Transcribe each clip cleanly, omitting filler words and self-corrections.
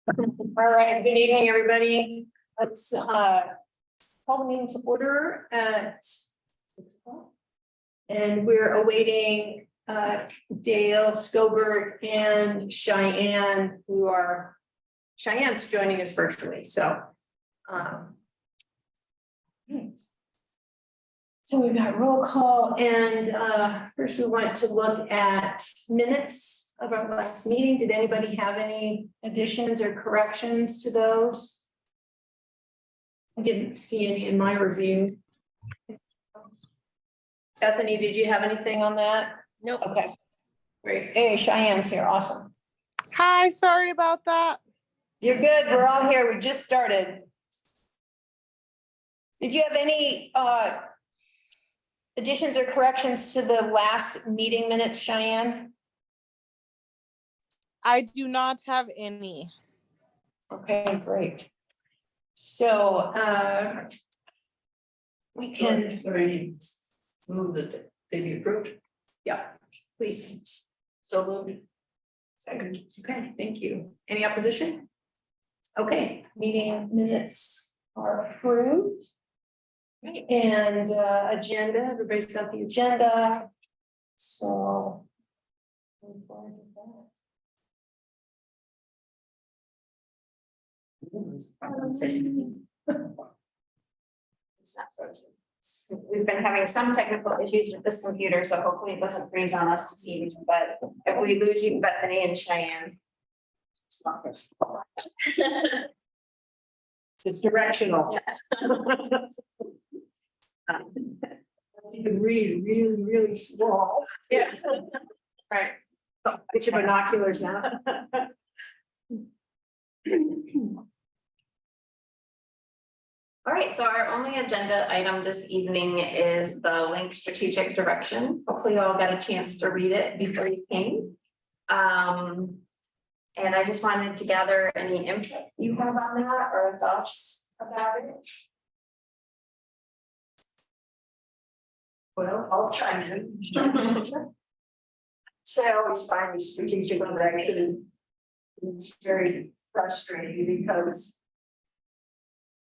All right, good evening, everybody. Let's call the meeting to order at 6 o'clock. And we're awaiting Dale, Scobert, and Cheyenne, Cheyenne's joining us virtually, so. So we've got roll call, and first we want to look at minutes of our last meeting. Did anybody have any additions or corrections to those? I didn't see any in my review. Bethany, did you have anything on that? Nope. Okay, great. Hey, Cheyenne's here. Awesome. Hi, sorry about that. You're good. We're all here. We just started. Did you have any additions or corrections to the last meeting minutes, Cheyenne? I do not have any. Okay, great. So we can Move that they be approved. Yeah, please. So moved. Second. Okay, thank you. Any opposition? Okay, meeting minutes are approved. Right, and agenda, everybody's got the agenda. So. We've been having some technical issues with this computer, so hopefully it doesn't freeze on us this evening, but if we lose you, Bethany and Cheyenne. It's not this. It's directional. You can read really, really small. Yeah. Right. Get your binoculars now. All right, so our only agenda item this evening is the LINCC strategic direction. Hopefully you all got a chance to read it before you came. And I just wanted to gather any input you have on that or thoughts about it. Well, I'll try to. So I always find the strategic direction. It's very frustrating because.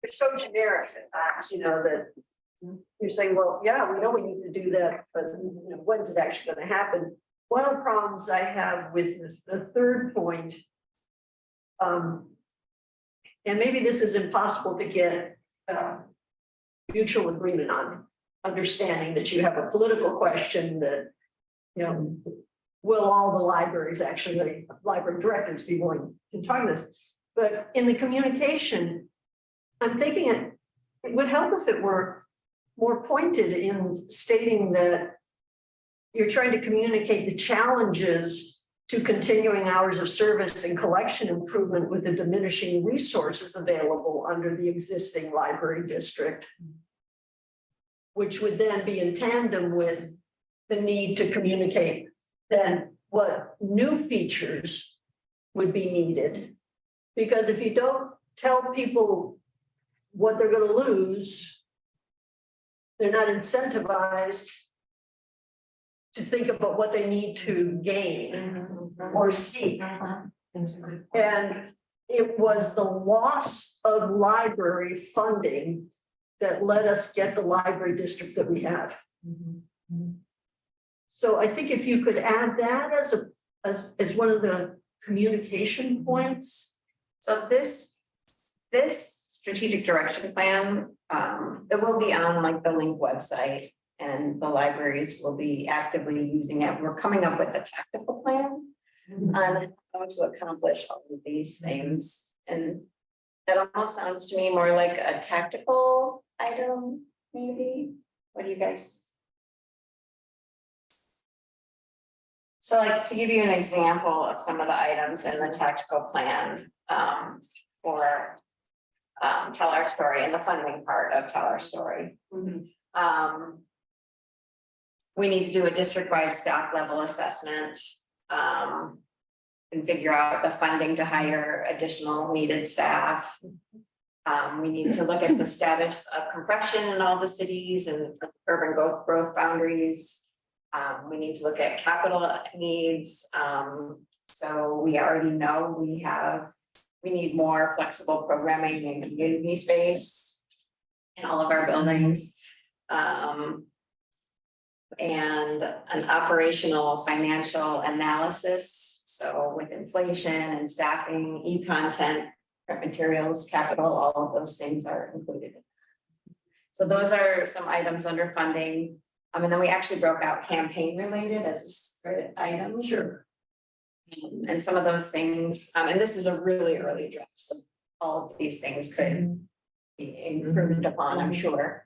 It's so generic at times, that you're saying, well, yeah, we know we need to do that, but when's it actually going to happen? One of the problems I have with the third point, and maybe this is impossible to get mutual agreement on, understanding that you have a political question that, will all the libraries actually, library directors be willing to talk this? But in the communication, I'm thinking it would help if it were more pointed in stating that you're trying to communicate the challenges to continuing hours of service and collection improvement with the diminishing resources available under the existing library district, which would then be in tandem with the need to communicate then what new features would be needed. Because if you don't tell people what they're going to lose, they're not incentivized to think about what they need to gain or seek. And it was the loss of library funding that let us get the library district that we have. So I think if you could add that as one of the communication points. So this strategic direction plan, it will be on like the LINCC website and the libraries will be actively using it. We're coming up with a tactical plan on how to accomplish all of these things. And that almost sounds to me more like a tactical item, maybe. What do you guys? So like to give you an example of some of the items in the tactical plan for Tell Our Story and the funding part of Tell Our Story. We need to do a district-wide staff level assessment and figure out the funding to hire additional needed staff. We need to look at the status of compression in all the cities and urban growth boundaries. We need to look at capital needs. So we already know we have we need more flexible programming and community space in all of our buildings. And an operational financial analysis. So with inflation and staffing, e-content, print materials, capital, all of those things are included. So those are some items under funding. And then we actually broke out campaign related as a separate item. Sure. And some of those things, and this is a really early draft, so all of these things could be improved upon, I'm sure.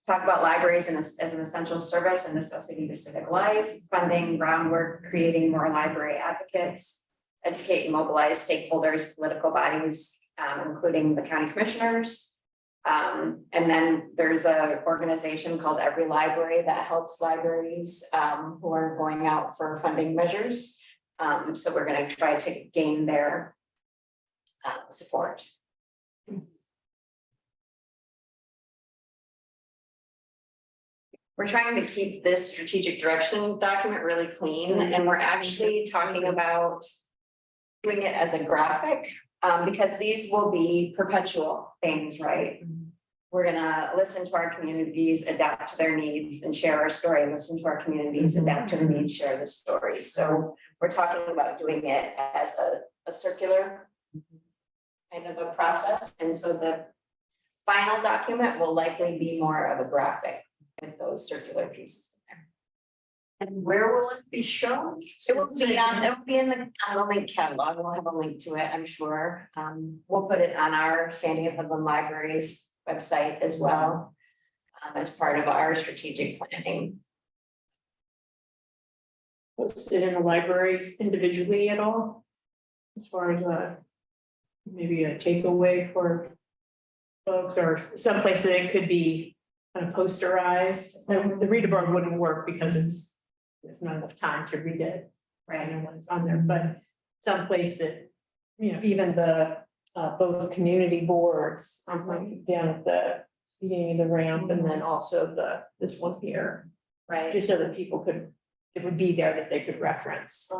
Talk about libraries as an essential service and necessity to civic life, funding groundwork, creating more library advocates, educate and mobilize stakeholders, political bodies, including the county commissioners. And then there's an organization called Every Library that helps libraries who are going out for funding measures. So we're going to try to gain their support. We're trying to keep this strategic direction document really clean, and we're actually talking about doing it as a graphic, because these will be perpetual things, right? We're gonna listen to our communities, adapt to their needs, and share our story. Listen to our communities, adapt to their needs, share the story. So we're talking about doing it as a circular kind of a process, and so the final document will likely be more of a graphic with those circular pieces in there. And where will it be shown? It will be in the link catalog. We'll have a link to it, I'm sure. We'll put it on our Sandy and Woodland Libraries website as well, as part of our strategic planning. Posted in the libraries individually at all? As far as maybe a takeaway for folks, or someplace that it could be kind of posterized. The reader board wouldn't work because there's not enough time to read it. Right, and when it's on there, but someplace that, even the both community boards, like down at the beginning of the ramp, and then also this one here, Right. just so that people it would be there that they could reference.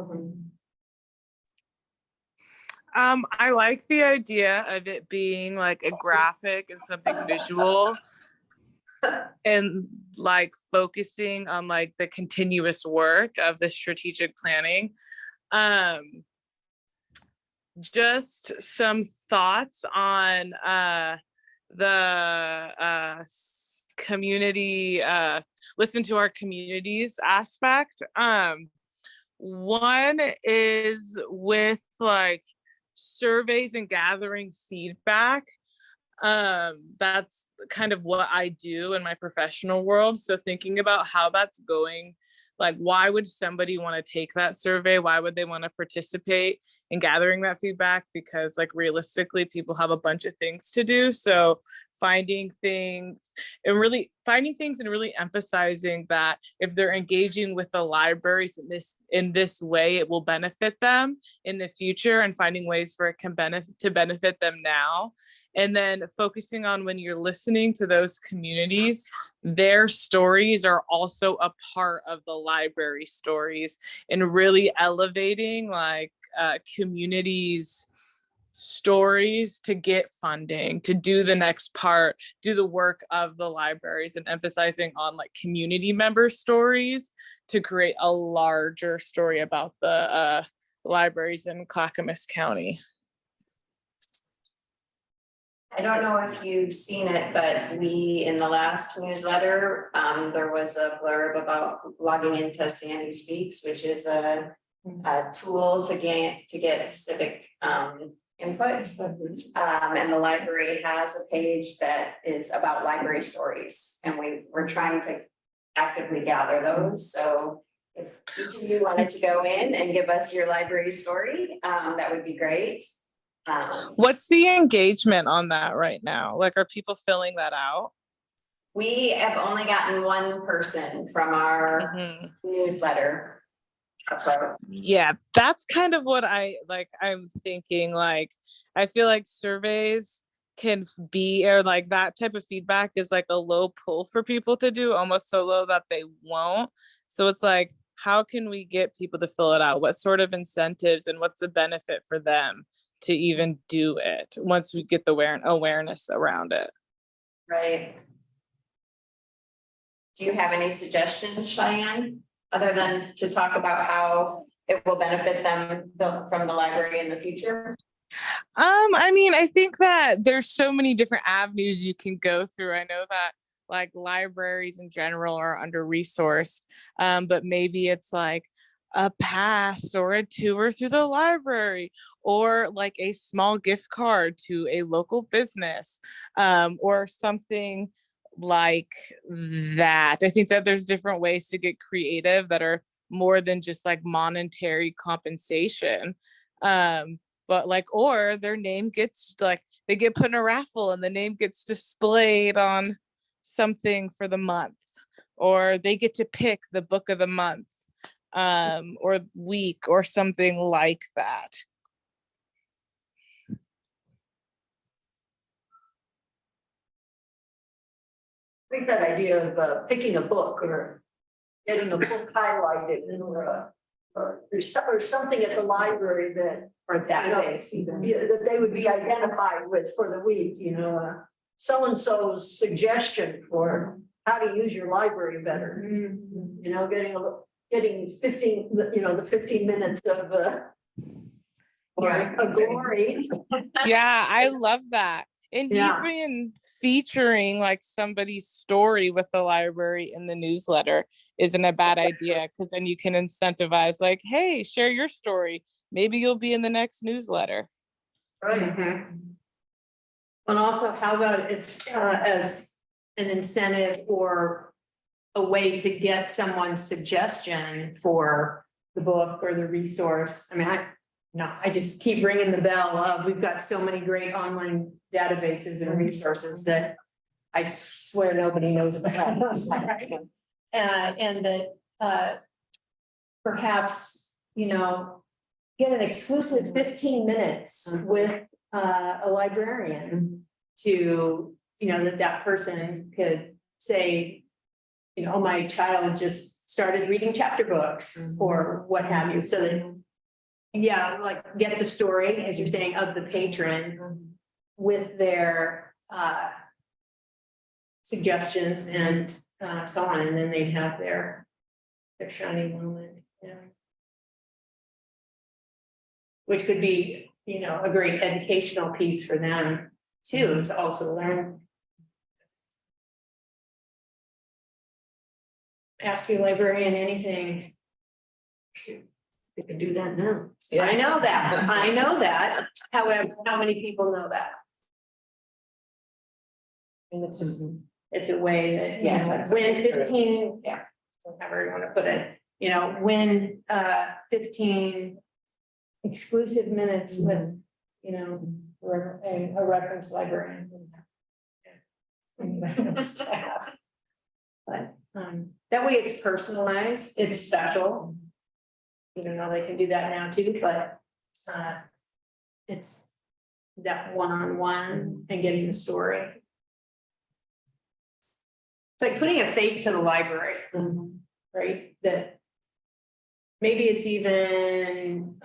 I like the idea of it being like a graphic and something visual and like focusing on like the continuous work of the strategic planning. Just some thoughts on the community, listen to our communities aspect. One is with like surveys and gathering feedback. That's kind of what I do in my professional world. So thinking about how that's going, like why would somebody want to take that survey? Why would they want to participate in gathering that feedback? Because like realistically, people have a bunch of things to do. So finding things and really emphasizing that if they're engaging with the libraries in this way, it will benefit them in the future, and finding ways for it can benefit them now. And then focusing on when you're listening to those communities, their stories are also a part of the library stories, and really elevating like communities' stories to get funding, to do the next part, do the work of the libraries, and emphasizing on like community member stories to create a larger story about the libraries in Clackamas County. I don't know if you've seen it, but we, in the last newsletter, there was a blurb about logging into Sandy Speaks, which is a tool to get civic input. And the library has a page that is about library stories, and we're trying to actively gather those. So if each of you wanted to go in and give us your library story, that would be great. What's the engagement on that right now? Like, are people filling that out? We have only gotten one person from our newsletter approach. Yeah, that's kind of what I'm thinking. Like, I feel like surveys can be, or like that type of feedback is like a low pull for people to do, almost so low that they won't. So it's like how can we get people to fill it out? What sort of incentives and what's the benefit for them to even do it once we get the awareness around it? Right. Do you have any suggestions, Cheyenne, other than to talk about how it will benefit them from the library in the future? I mean, I think that there's so many different avenues you can go through. I know that like libraries in general are under-resourced, but maybe it's like a pass or a tour through the library, or like a small gift card to a local business, or something like that. I think that there's different ways to get creative that are more than just like monetary compensation. But like, or their name gets like, they get put in a raffle and the name gets displayed on something for the month, or they get to pick the book of the month, or week, or something like that. I think that idea of picking a book or getting a book highlighted or something at the library that, Or database even. yeah, that they would be identified with for the week, so-and-so's suggestion for how to use your library better. Getting 15, the 15 minutes of glory. Yeah, I love that. And Yeah. even featuring like somebody's story with the library in the newsletter isn't a bad idea, because then you can incentivize like, hey, share your story. Maybe you'll be in the next newsletter. Right. And also, how about if as an incentive or a way to get someone's suggestion for the book or the resource? I mean, I just keep ringing the bell of, we've got so many great online databases and resources that I swear nobody knows about. And that perhaps, get an exclusive 15 minutes with a librarian to, that person could say, my child just started reading chapter books or what have you. So that, yeah, like get the story, as you're saying, of the patron with their suggestions and so on, and then they'd have their shining moment, which could be, a great educational piece for them too, to also learn. Ask your librarian anything. They can do that now. I know that. However, how many people know that? And it's a way that, when 15, however you want to put it, when 15 exclusive minutes with, a reference librarian. But that way it's personalized, it's special. Even though they can do that now too, but it's that one-on-one and getting the story. It's like putting a face to the library, right? That maybe it's even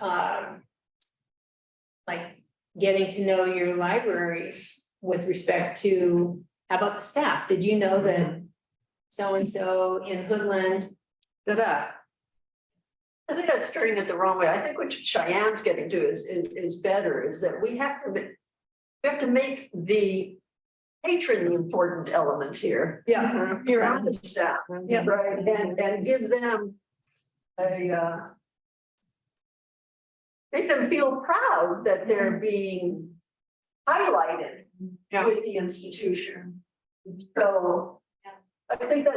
like getting to know your libraries with respect to, how about the staff? Did you know that so-and-so in Hoodland, I think that's turning it the wrong way. I think what Cheyenne's getting to is better, is that we have to make the patron the important element here. Yeah, You're on the staff, Yeah. right, and give them make them feel proud that they're being highlighted with the institution. So I think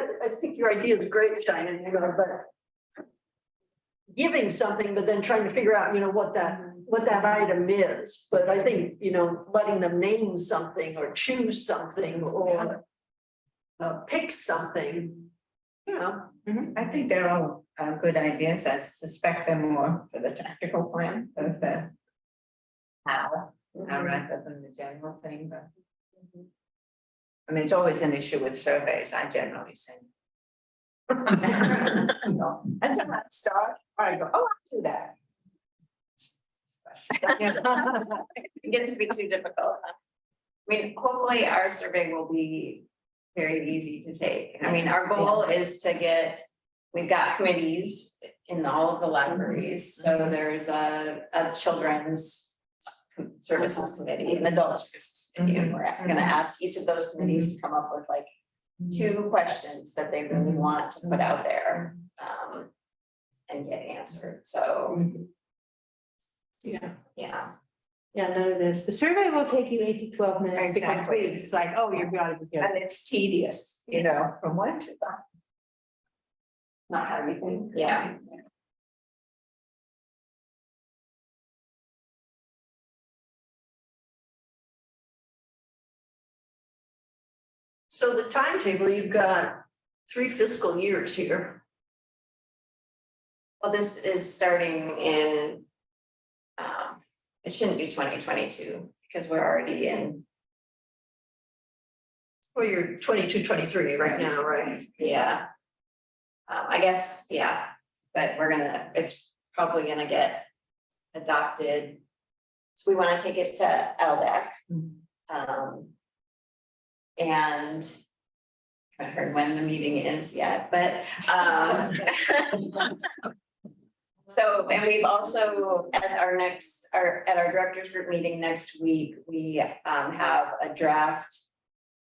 your idea is great, Cheyenne, but giving something, but then trying to figure out, what that item is. But I think, letting them name something or choose something or pick something, I think they're all good ideas. I suspect they're more for the tactical plan of the how rather than the general thing, but I mean, it's always an issue with surveys, I generally say. And so I start, I go, oh, I'll do that. It gets to be too difficult. I mean, hopefully our survey will be very easy to take. I mean, our goal is to get, we've got committees in all of the libraries. So there's a children's services committee, an adult services committee, and we're gonna ask each of those committees to come up with like 2 questions that they really want to put out there and get answered. So Yeah. yeah. Yeah, none of this. The survey will take you 8 to 12 minutes to Exactly. complete. It's like, oh, you've got to be good. And it's tedious, you know, from one to the. Not everything. Yeah. So the timetable, you've got 3 fiscal years here. Well, this is starting in, it shouldn't be 2022 because we're already in, Well, you're 22, 23 right now, right? yeah. I guess, yeah, but it's probably gonna get adopted. So we want to take it to LDAC. And I haven't heard when the meeting is yet, but so, and we've also at our directors group meeting next week, we have a draft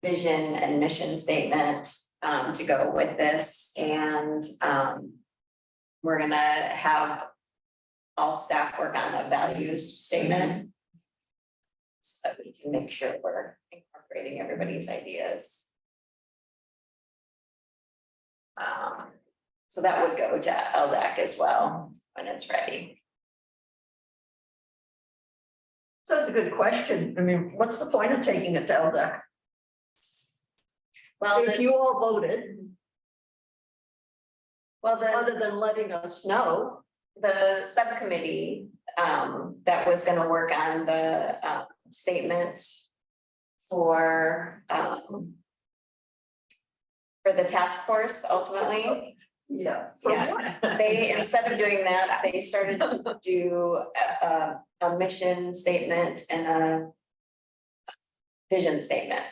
vision and mission statement to go with this, and we're gonna have all staff work on a values statement so that we can make sure we're incorporating everybody's ideas. So that would go to LDAC as well when it's ready. So that's a good question. I mean, what's the point of taking it to LDAC? Well, If you all voted, well, other than letting us know, the subcommittee that was gonna work on the statement for the task force ultimately. yeah. Yeah, they, instead of doing that, they started to do a mission statement and a vision statement.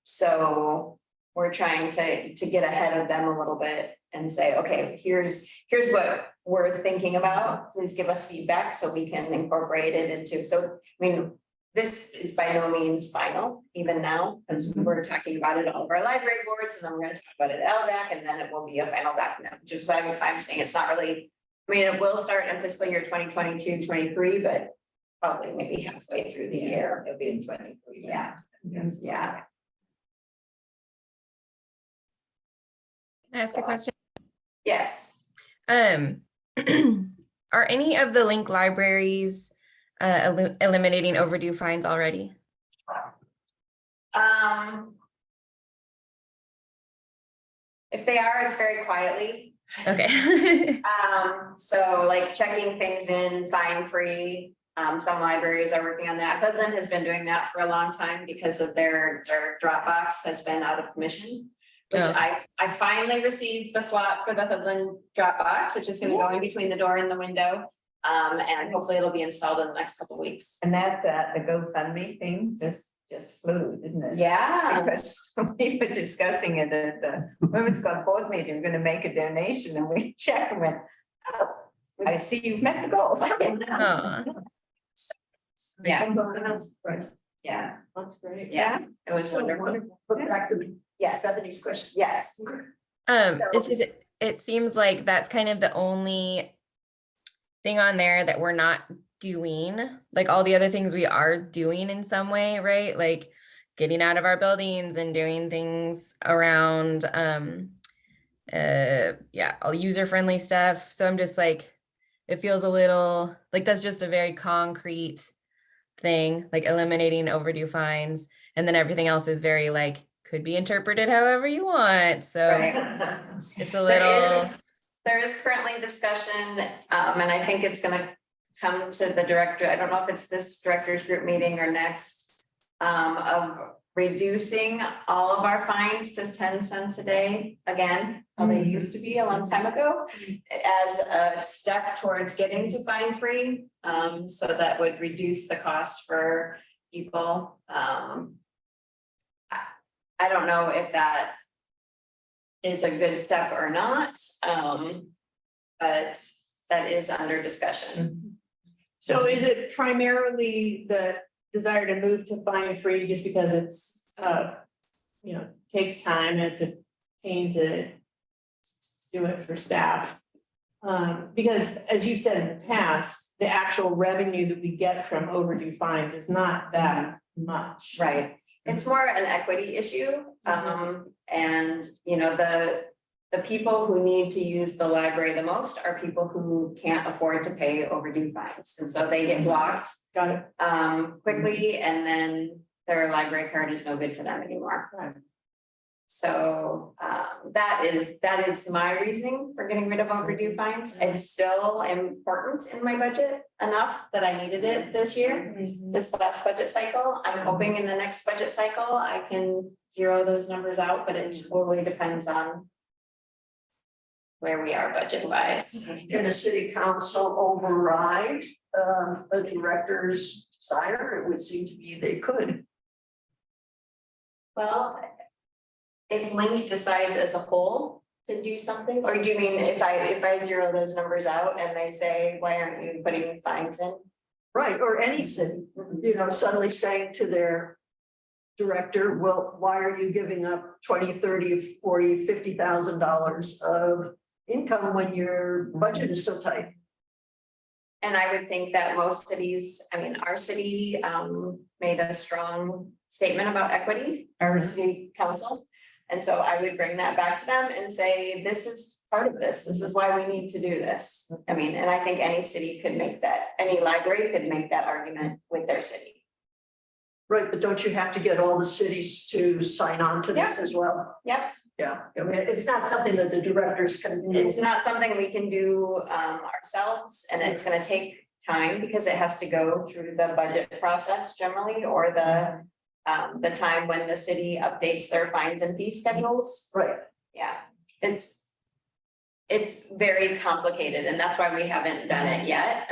So we're trying to get ahead of them a little bit and say, okay, here's what we're thinking about. Please give us feedback so we can incorporate it into, so, I mean, this is by no means final, even now, because we're talking about it at all of our library boards, and then we're gonna talk about it at LDAC, and then it will be a final document, which is why I'm saying it's not really, I mean, it will start in fiscal year 2022-23, but probably maybe halfway through the year. It'll be in 23. Yeah, yeah. Can I ask a question? Yes. Are any of the link libraries eliminating overdue fines already? If they are, it's very quietly. Okay. So like checking things in fine free. Some libraries are working on that. Hoodland has been doing that for a long time because of their Dropbox has been out of commission. Which Oh. I finally received the slot for the Hoodland Dropbox, which is gonna go in between the door and the window. And hopefully it'll be installed in the next couple of weeks. And that's the GoFundMe thing just flew, didn't it? Yeah, Because we were discussing it at the Women's Club board meeting, we're gonna make a donation and we checked and went, oh, I see you've met the goal. Aw. yeah, Yeah, that's great. yeah, it was So wonderful. Put back to Yes, Bethany's question. yes. It's just, it seems like that's kind of the only thing on there that we're not doing. Like all the other things we are doing in some way, right? Like getting out of our buildings and doing things around all user-friendly stuff. So I'm just like, it feels a little like that's just a very concrete thing, like eliminating overdue fines, and then everything else is very like could be interpreted however you want. So Right. it's a little There is currently discussion, and I think it's gonna come to the director. I don't know if it's this directors group meeting or next, of reducing all of our fines to 10 cents a day again, how they used to be a long time ago, as a step towards getting to fine free. So that would reduce the cost for people. I don't know if that is a good step or not, but that is under discussion. So is it primarily the desire to move to fine free just because it's, takes time and it's a pain to do it for staff? Because as you said in the past, the actual revenue that we get from overdue fines is not that much. Right, it's more an equity issue, and the people who need to use the library the most are people who can't afford to pay overdue fines, and so they get blocked. Got it. Quickly, and then their library card is no good to them anymore. Right. So that is my reasoning for getting rid of overdue fines. It's still important in my budget enough that I needed it this year, this last budget cycle. I'm hoping in the next budget cycle I can zero those numbers out, but it totally depends on where we are budget wise. Can a city council override a director's desire? It would seem to be they could. Well, if Link decides as a whole to do something, or do you mean if I zero those numbers out and they say, why aren't you putting fines in? Right, or any city, suddenly saying to their director, well, why are you giving up 20, 30, 40, $50,000 of income when your budget is so tight? And I would think that most cities, our city made a strong statement about equity, our city council. And so I would bring that back to them and say, this is part of this. This is why we need to do this. And I think any city could make that, any library could make that argument with their city. Right, but don't you have to get all the cities to sign on to this as well? Yep. Yeah, it's not something that the directors can do. It's not something we can do ourselves, and it's gonna take time because it has to go through the budget process generally, or the time when the city updates their fines and fee schedules. Right. Yeah, it's very complicated, and that's why we haven't done it yet.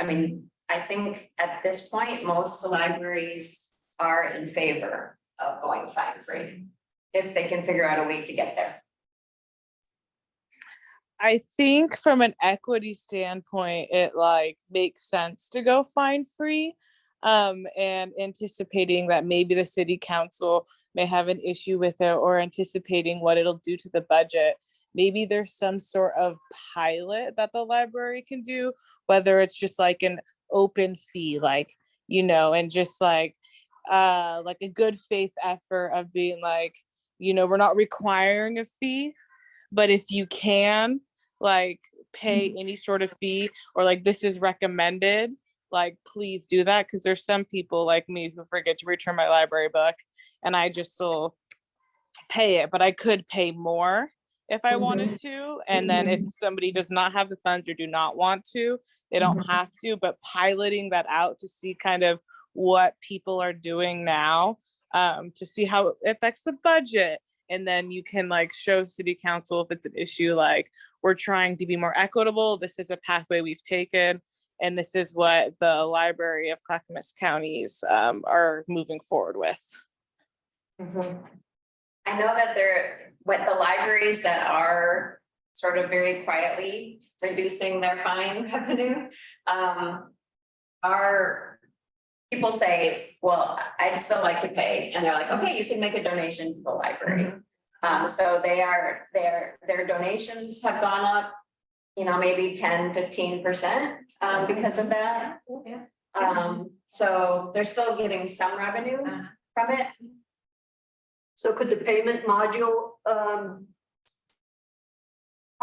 I think at this point, most libraries are in favor of going fine free if they can figure out a way to get there. I think from an equity standpoint, it makes sense to go fine free. And anticipating that maybe the city council may have an issue with it, or anticipating what it'll do to the budget. Maybe there's some sort of pilot that the library can do, whether it's just an open fee, and just a good faith effort of being we're not requiring a fee, but if you can pay any sort of fee, or this is recommended, please do that, because there's some people like me who forget to return my library book, and I just still pay it, but I could pay more if I wanted to. And then if somebody does not have the funds or do not want to, they don't have to. But piloting that out to see kind of what people are doing now, to see how it affects the budget. And then you can show city council if it's an issue, we're trying to be more equitable. This is a pathway we've taken, and this is what the Library of Clackamas Counties are moving forward with. I know that what the libraries that are sort of very quietly reducing their fine revenue are people say, well, I'd still like to pay. And they're like, okay, you can make a donation to the library. So their donations have gone up, maybe 10, 15% because of that. So they're still getting some revenue from it. So could the payment module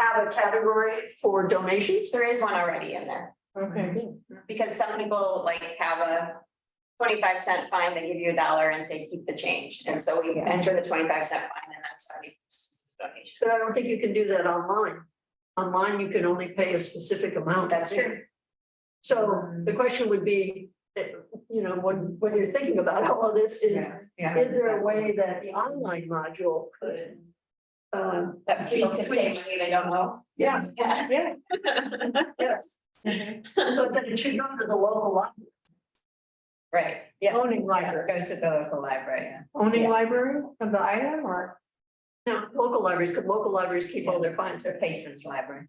have a category for donations? There is one already in there. Okay. Because some people have a 25-cent fine, they give you $1 and say, keep the change. And so we enter the 25-cent fine, and that's 70% donation. But I don't think you can do that online. Online, you can only pay a specific amount. That's true. So the question would be, know, when you're thinking about all of this is there a way that the online module could? That people can pay money they don't know. Yeah, Yeah. yeah, yes. But then it should go to the local library, Right. owning library, Go to the local library, yeah. Owning Yeah. library of the item or? no, local libraries, because local libraries keep all their fines. The patrons library.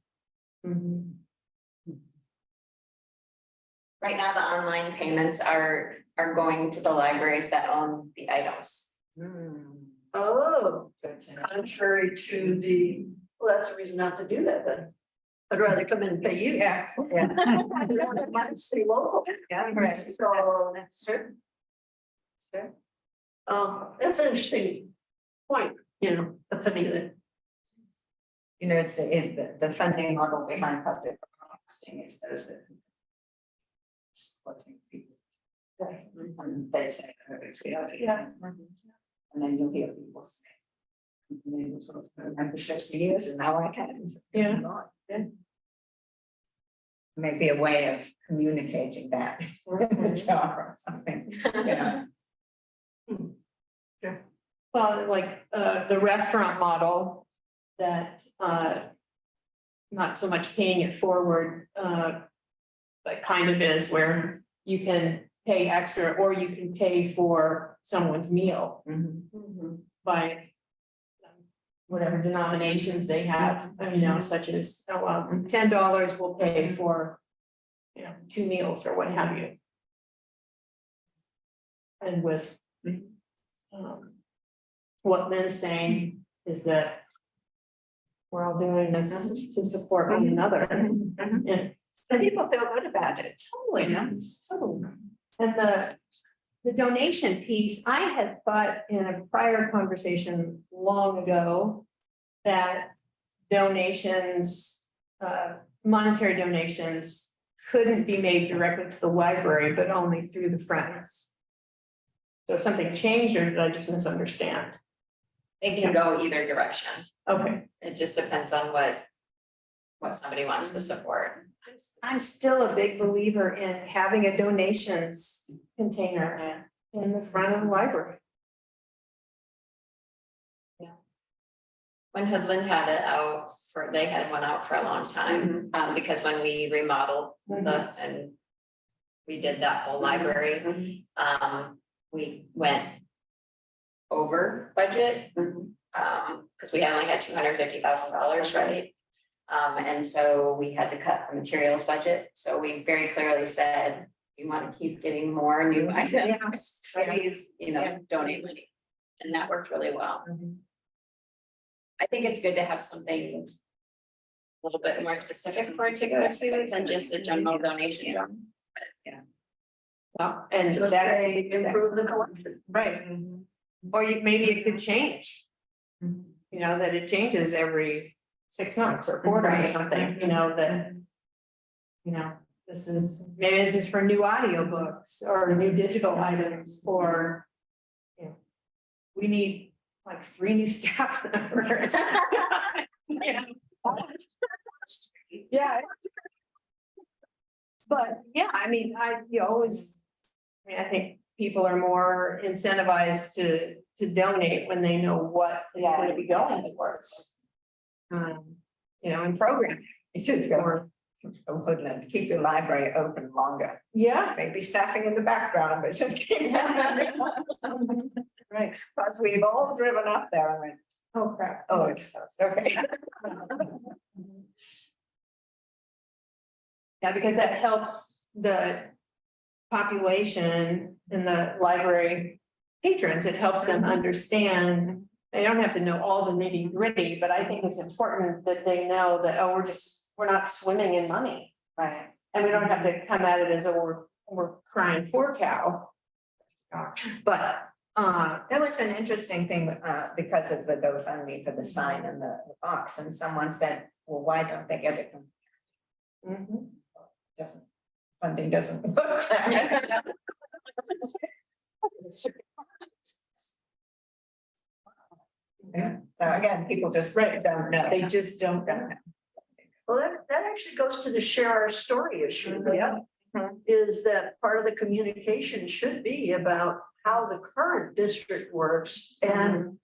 Right now, the online payments are going to the libraries that own the items. Oh, Good to know. contrary to the, well, that's the reason not to do that then. I'd rather come in and pay you. Yeah, yeah, I'd rather mine stay local. yeah, correct. So, That's true. That's true. that's an interesting point, you know, that's something You know, it's the funding model behind public broadcasting is those that. Supporting people. And they say, Yeah. And then you'll hear people say. Membership for years and now I can. Yeah. Maybe a way of communicating that in the jar or something, yeah. Well, like, the restaurant model that, not so much paying it forward, but kind of is where you can pay extra or you can pay for someone's meal by whatever denominations they have, you know, such as, oh, well, $10 will pay for, you know, 2 meals or what have you. And with, what Lynn's saying is that we're all doing this to support one another. And people feel good about it. totally, totally. And the donation piece, I had thought in a prior conversation long ago that donations, monetary donations couldn't be made directly to the library, but only through the Friends. So something changed or did I just misunderstand? It can go either direction. Okay. It just depends on what somebody wants to support. I'm still a big believer in having a donations container in the front of the library. When Hoodland had it out they had one out for a long time, because when we remodeled and we did that whole library, we went over budget, because we only had $250,000, right? And so we had to cut the materials budget, so we very clearly said, we want to keep getting more new items, please, you know, donate money, and that worked really well. I think it's good to have something a little bit more specific for it to go to than just a general donation. Well, and just that, improve the collection. right. Or maybe it could change. You know, that it changes every 6 months or quarter or Right. something, you know, that. You know, maybe this is for new audiobooks or new digital items or. You know, we need like 3 new staff members. Yeah. But yeah, I mean, I think people are more incentivized to donate when they know what is going to be going towards. You know, in programming. It's just for Hoodland, keep your library open longer, Yeah, maybe staffing in the background, but just keep. right. Because we've all driven up there and went, Oh, crap. oh, it's, okay. Yeah, because that helps the population and the library patrons. It helps them understand. They don't have to know all the nitty gritty, but I think it's important that they know that, oh, we're not swimming in money. Right. And we don't have to come at it as oh, we're crying poor cow. But That was an interesting thing, because of the GoFundMe for the sign and the box, and someone said, well, why don't they get it from? Funding doesn't work. Yeah, so again, people just don't know. they just don't know. Well, that actually goes to the share our story issue. Yeah. is that part of the communication should be about how the current district works and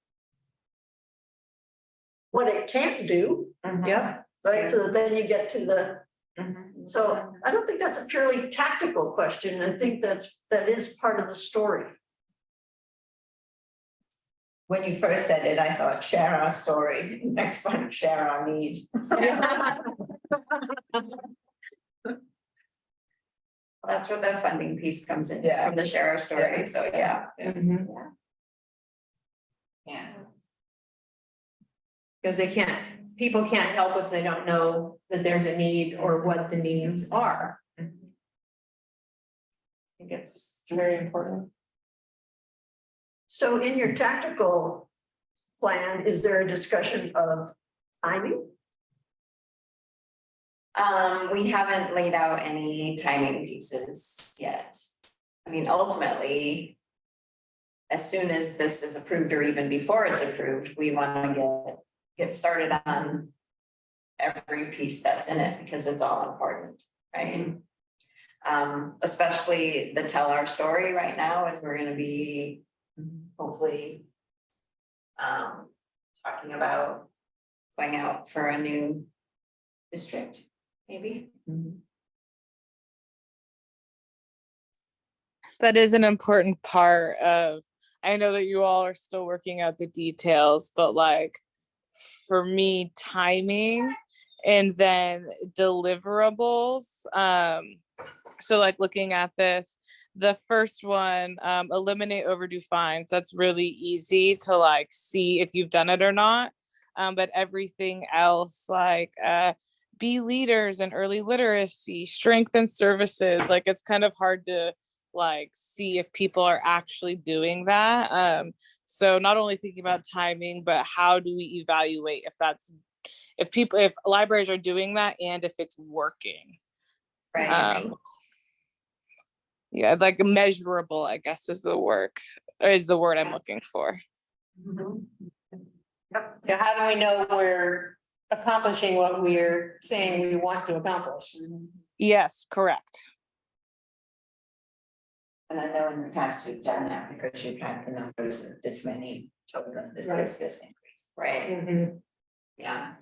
what it can't do, Yeah. right? So that then you get to the, Mhm. so I don't think that's a purely tactical question. I think that is part of the story. When you first said it, I thought share our story, next one, share our need. That's where the funding piece comes in, Yeah. from the share our story, so yeah. Yeah. Because people can't help if they don't know that there's a need or what the needs are. I think it's very important. So in your tactical plan, is there a discussion of timing? We haven't laid out any timing pieces yet. I mean, ultimately, as soon as this is approved or even before it's approved, we want to get started on every piece that's in it because it's all important, right? Especially the tell our story right now, as we're gonna be hopefully talking about going out for a new district, maybe. That is an important part of, I know that you all are still working out the details, but like for me, timing and then deliverables. So like looking at this, the first one, eliminate overdue fines. That's really easy to like see if you've done it or not. But everything else, like be leaders in early literacy, strengthen services, like it's kind of hard to like see if people are actually doing that. So not only thinking about timing, but how do we evaluate if libraries are doing that and if it's working. Right. Yeah, like measurable, I guess is the word I'm looking for. So how do we know we're accomplishing what we're saying we want to accomplish? Yes, correct. And I know in the past you've done that because you've had the numbers of this many children, this increase. Right, yeah.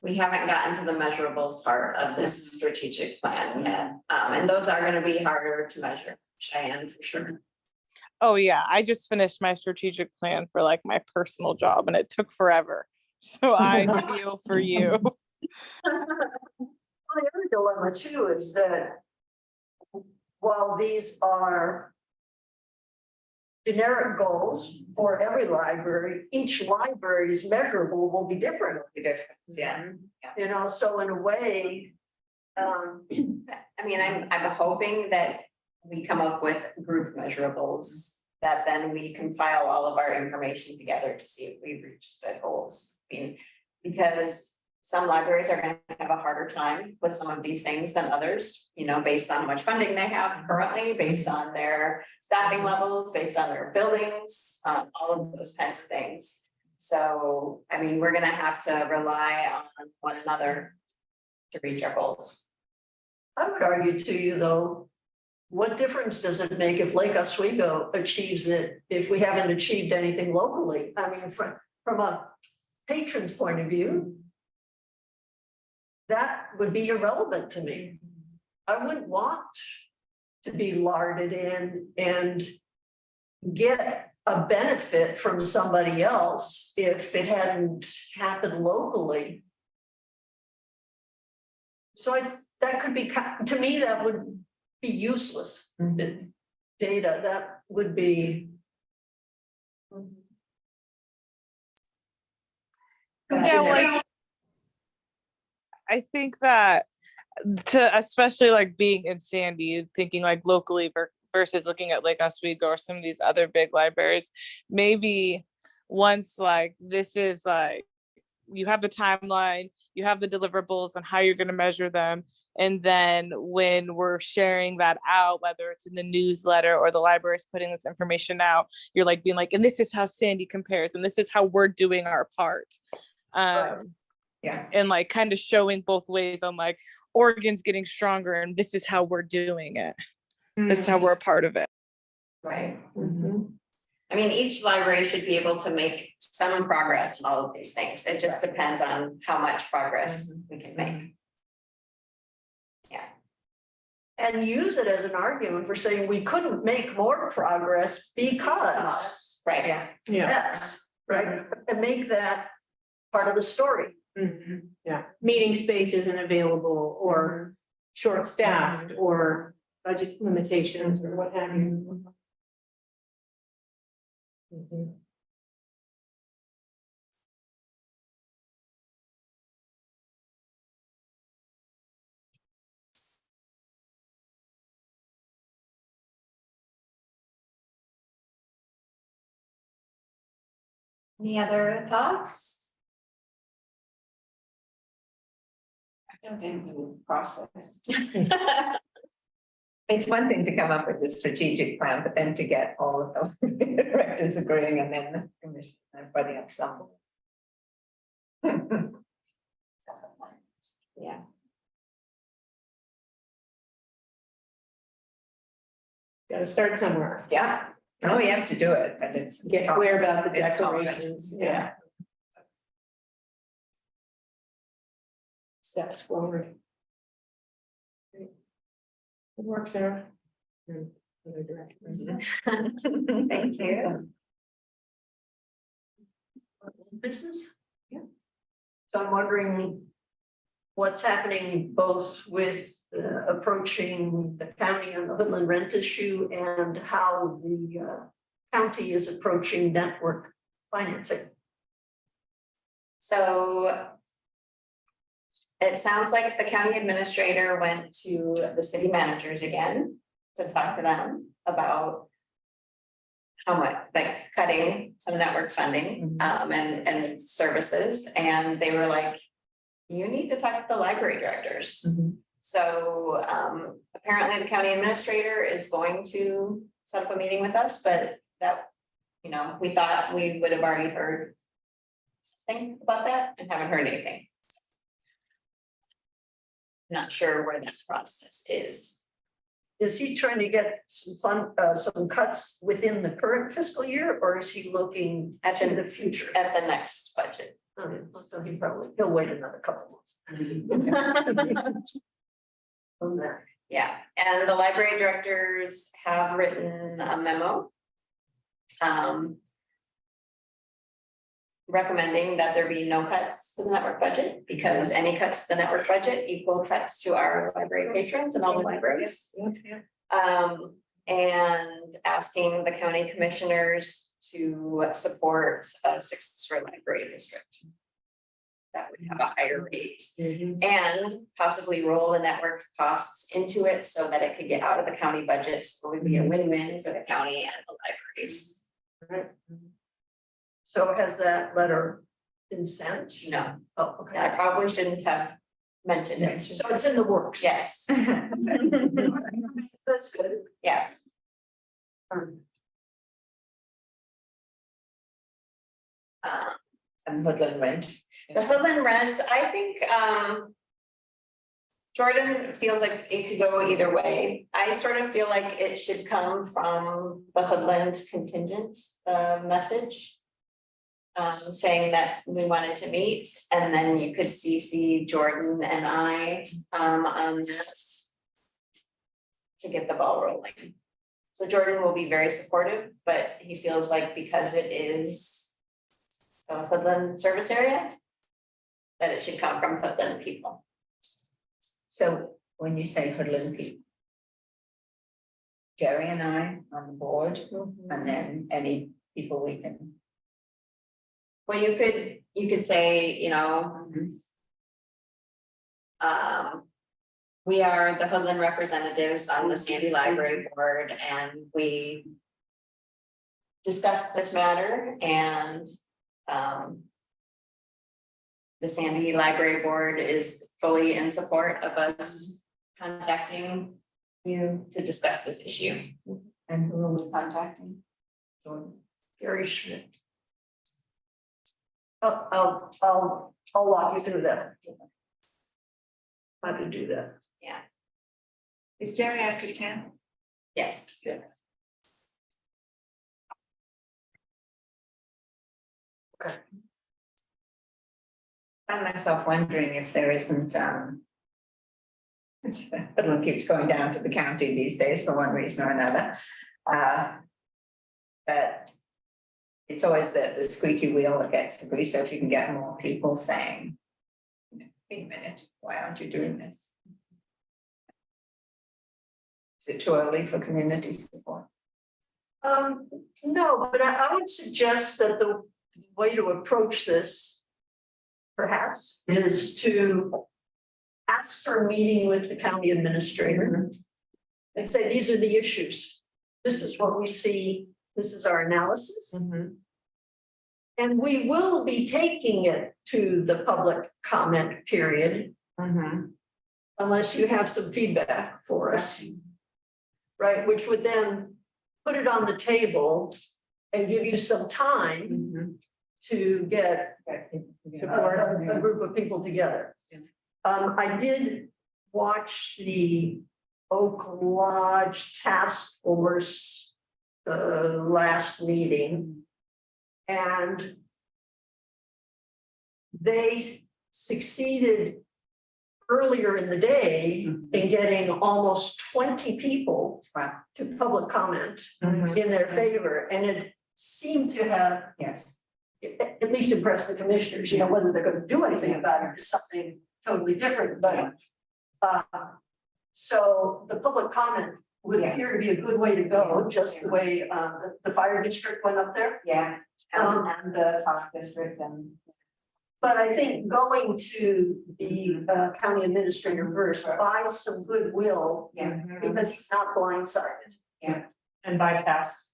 We haven't gotten to the measurables part of this strategic plan yet, and those are gonna be harder to measure, Cheyenne, for sure. Oh yeah, I just finished my strategic plan for like my personal job and it took forever. So I feel for you. Well, the other dilemma too is that while these are generic goals for every library, each library's measurable will be different. Yeah. You know, so in a way, I mean, I'm hoping that we come up with group measurables that then we compile all of our information together to see if we've reached the goals. I mean, because some libraries are gonna have a harder time with some of these things than others, you know, based on how much funding they have currently, based on their staffing levels, based on their buildings, all of those kinds of things. So, I mean, we're gonna have to rely on one another to reach our goals. I would argue to you though, what difference does it make if Lake Oswego achieves it if we haven't achieved anything locally? I mean, from a patron's point of view, that would be irrelevant to me. I wouldn't want to be larded in and get a benefit from somebody else if it hadn't happened locally. So that could be, to me, that would be useless data. That would be. Yeah, like I think that especially like being in Sandy, thinking like locally versus looking at Lake Oswego or some of these other big libraries, maybe once like this is like you have the timeline, you have the deliverables and how you're going to measure them. And then when we're sharing that out, whether it's in the newsletter or the library's putting this information out, you're like being like, and this is how Sandy compares, and this is how we're doing our part. Yeah. And like kind of showing both ways on like, Oregon's getting stronger and this is how we're doing it. This is how we're a part of it. Right. Mhm. I mean, each library should be able to make some progress in all of these things. It just depends on how much progress we can make. And use it as an argument for saying we couldn't make more progress because. Right. Yeah. Yeah. X, right, and make that part of the story. Mhm. Yeah, meeting space isn't available or short-staffed or budget limitations or what have you. Mhm. Any other thoughts? I don't think we process. It's one thing to come up with a strategic plan, but then to get all of the directors agreeing and then the commission, everybody else on. Yeah. Gotta start somewhere. Yeah, no, you have to do it, but it's. Get clear about the it's hard. declarations, yeah. Steps forward. Great. Good work, Sarah. And other directors. Thank you. Business? Yeah. So I'm wondering what's happening both with approaching the county on the Woodland rent issue and how the county is approaching network financing. So it sounds like the county administrator went to the city managers again to talk to them about how much, like cutting some network funding and services. And they were like, you need to talk to the library directors. So apparently the county administrator is going to set up a meeting with us, but that, you know, we thought we would have already heard something about that and haven't heard anything. Not sure where that process is. Is he trying to get some some cuts within the current fiscal year, or is he looking At to the- the future? At the next budget. So he'll wait another couple months. From there. Yeah, and the library directors have written a memo. Recommending that there be no cuts to the network budget, because any cuts to the network budget equal cuts to our library patrons and all the libraries. And asking the county commissioners to support a sixth library district. That would have a higher rate and possibly roll the network costs into it so that it could get out of the county budget. So it would be a win-win for the county and the libraries. So has that letter been sent? No, Oh, okay. I probably shouldn't have mentioned it. So it's in the works. Yes, That's good. yeah. And Woodland rent. The Hoodland rent, I think, Jordan feels like it could go either way. I sort of feel like it should come from the Hoodland contingent, message. Saying that we wanted to meet, and then you could CC Jordan and I, on that. To get the ball rolling. So Jordan will be very supportive, but he feels like because it is a Hoodland service area, that it should come from Hoodland people. So when you say Hoodland people. Jerry and I on the board, and then any people we can. Well, you could say, you know. We are the Hoodland representatives on the Sandy Library Board, and we discussed this matter, and the Sandy Library Board is fully in support of us contacting you to discuss this issue. And who are we contacting? Jordan. Gary Schmidt. I'll walk you through that. how to do that. Is Jerry out of town? Yes. I myself wondering if there isn't, it keeps going down to the county these days for one reason or another. But it's always the squeaky wheel that gets the grease, so if you can get more people saying, wait a minute, why aren't you doing this? Is it too early for community support? No, but I would suggest that the way to approach this perhaps is to ask for a meeting with the county administrator and say, these are the issues. This is what we see. This is our analysis. And we will be taking it to the public comment period unless you have some feedback for us. Right, which would then put it on the table and give you some time to get a group of people together. I did watch the Oak Lodge Task Force last meeting, and they succeeded earlier in the day in getting almost 20 people to public comment in their favor, and it seemed to have at least impressed the commissioners. You know, whether they're going to do anything about it is something totally different, but so the public comment would appear to be a good way to go, just the way the fire district went up there. And the park district and. But I think going to the county administrator first buys some goodwill, because he's not blindsided. And bypassed.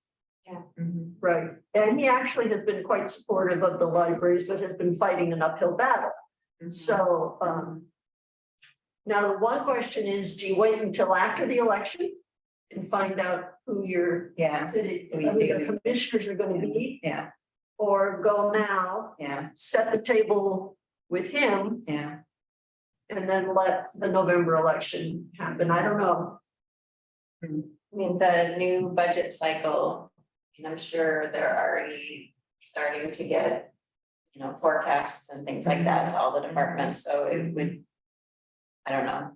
Right, and he actually has been quite supportive of the libraries, but has been fighting an uphill battle. So, now the one question is, do you wait until after the election and find out who your city, who the commissioners are gonna be? Or go now, set the table with him, and then let the November election happen? I don't know. I mean, the new budget cycle, and I'm sure they're already starting to get, you know, forecasts and things like that to all the departments, so it would, I don't know.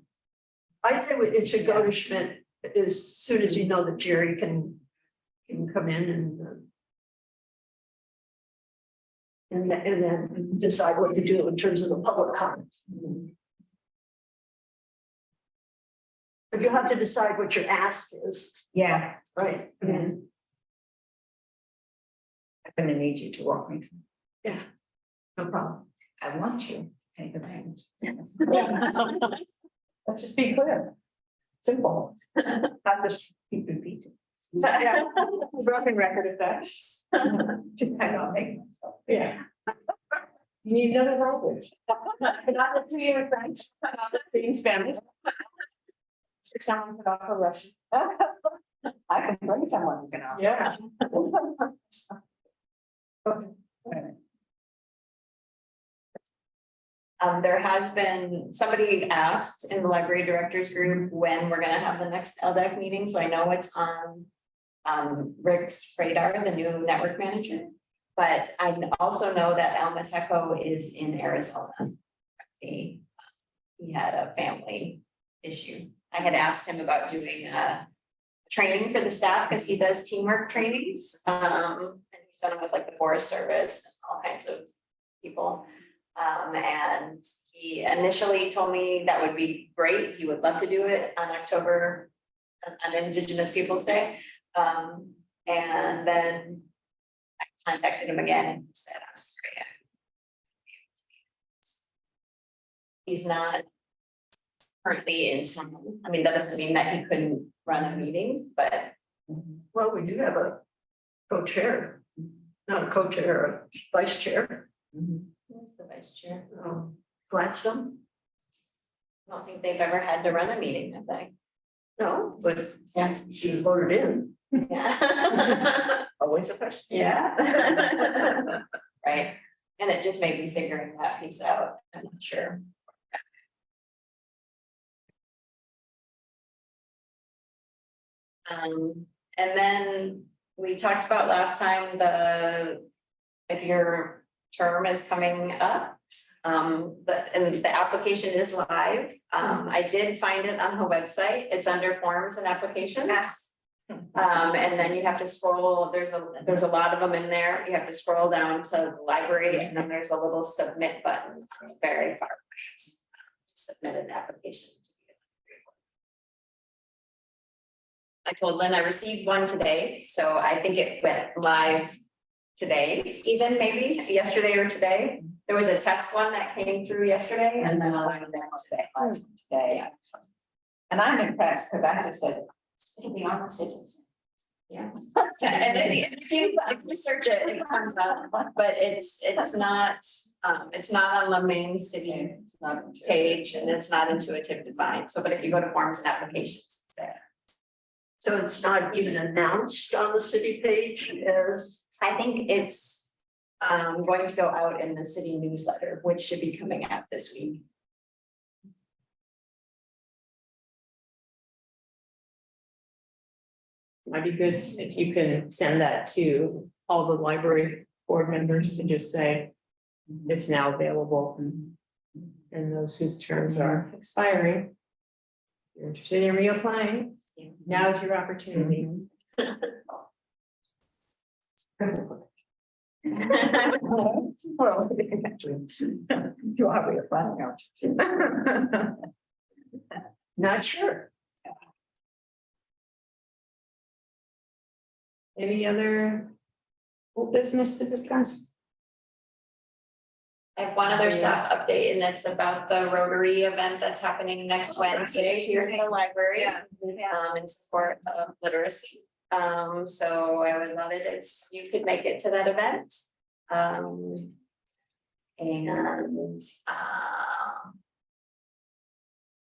I'd say it should go to Schmidt as soon as you know that Jerry can come in and then decide what to do in terms of the public comment. But you have to decide what your ask is. Yeah, Right. I'm gonna need you to walk me through. Yeah, no problem. I want you. Take the reins. Let's just be clear. Simple. I'll just keep repeating. Broken record effects. Just hang on, make myself. Yeah. You need another language. Not the 2 year French, not the speaking Spanish. Someone could offer Russian. I can bring someone who can offer. Yeah. There has been, somebody asked in the library directors group when we're gonna have the next LDEC meeting, so I know it's on Rick's radar, the new network manager. But I also know that Al Mateco is in Arizona. He had a family issue. I had asked him about doing training for the staff, because he does teamwork trainings. And he's done them with like the Forest Service and all kinds of people. And he initially told me that would be great. He would love to do it on October, on Indigenous Peoples' Day. And then I contacted him again and he said, I'm sorry. He's not currently in town. I mean, that doesn't mean that he couldn't run a meeting, but. Well, we do have a co-chair, not a co-chair, a vice chair. Who's the vice chair? Gladstone? I don't think they've ever had to run a meeting, have they? No, but Yeah. she voted in. Yeah. Always a question. Yeah. Right, and it just made me figuring that piece out, I'm not sure. And then we talked about last time if your term is coming up. And the application is live. I did find it on the website. It's under forms and applications. And then you have to scroll, there's a lot of them in there. You have to scroll down to the library and then there's a little submit button on the very far right to submit an application. I told Lynn I received one today, so I think it went live today, even maybe yesterday or today. There was a test one that came through yesterday and then I'll learn that today. Yeah. And I'm impressed, because I just said, it'll be on the citizens. Yeah. And if you search it, it comes up, but it's not on the main city page and it's not intuitive to find. So, but if you go to forms and applications, it's there. So it's not even announced on the city page as. I think it's going to go out in the city newsletter, which should be coming out this week. Might be good if you can send that to all the library board members to just say it's now available. And those whose terms are expiring. If you're interested in reapplying, now is your opportunity. You are reapplying, aren't you? Not sure. Any other business to discuss? I have one other staff update and it's about the Rotary event that's happening next Wednesday here in the library. In support of literacy. So I would love it if you could make it to that event.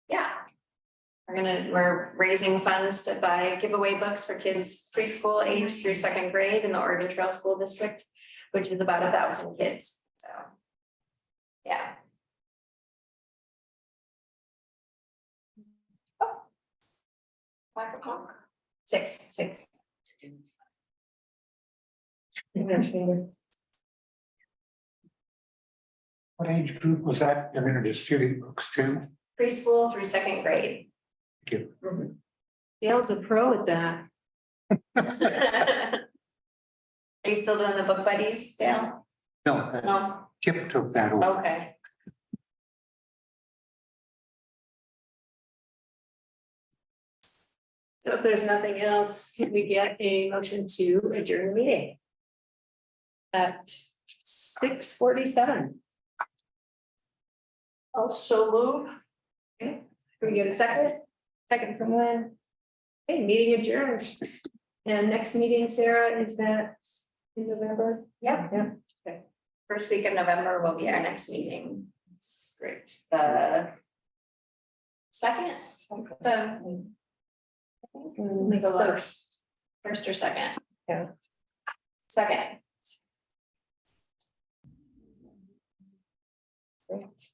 Yeah. We're raising funds to give away books for kids preschool age through 2nd grade in the Oregon Trail School District, which is about 1,000 kids, so. Yeah. Oh. 5 o'clock. 6. What age group was that? They're gonna distribute books to? Preschool through 2nd grade. Thank you. Dale's a pro at that. Are you still doing the book buddies, Dale? No, No, Kip took that over. okay. So if there's nothing else, can we get a motion to adjourn the meeting? At 6:47. Also move. Okay, can we get a second? Second from Lynn. Okay, meeting adjourned. And next meeting, Sarah, is that in November? Yep. Yeah. First week of November will be our next meeting. Great. The second, first or second? Yeah. Second. Great.